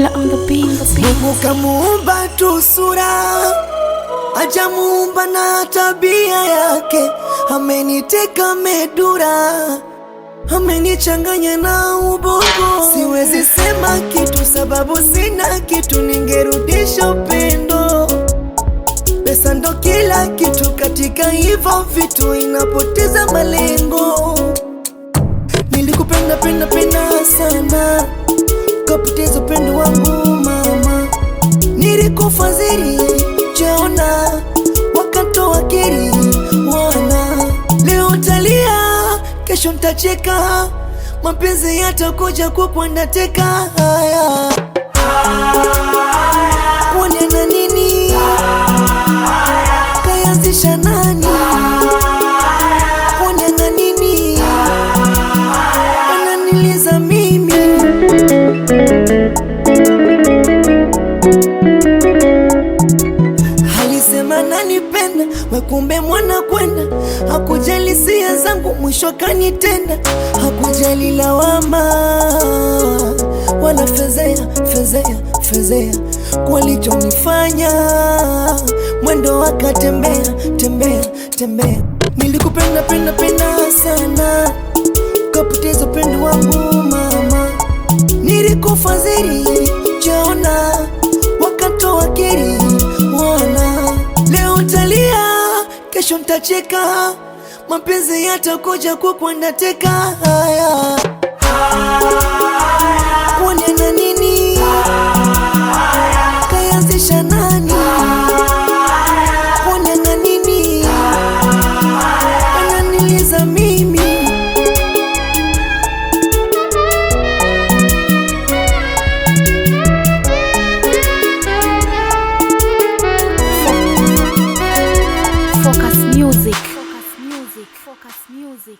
Killer on the beat. Mungu kamuumba tu sura, hajamuumba na tabia yake. Ameniteka medura, amenichanganya na ubongo. Siwezi sema kitu sababu sina kitu, ningerudisha upendo. Pesa ndo kila kitu, katika hivyo vitu inapoteza malengo. Nilikupenda penda sana, kapoteza upendo wangu mama. Nilikufadhili jaona, wakatoa kiri wana. Leo talia, kesho ntacheka, mapenzi yatakuja kukwenda teka. Haya kuone na nini, kayanzisha nani? Kuone na nini, ananiliza mimi. Alisema nanipenda, wekumbe mwana kwenda. Hakujali hisia zangu, mwisho kanitenda. Hakujali lawama, wala fezea kwa lichonifanya. Mwendo wakatembea tembea. Nilikupenda penda sana, kapoteza upendo wangu mama. Nilikufadhili jaona, wakatoa kiri wana. Leo talia, kesho ntacheka, mapenzi yatakuja kukwenda teka. Haya kuone na nini, kayanzisha nani? Kuone na nini, ananiliza mimi. Focus music. Focus music.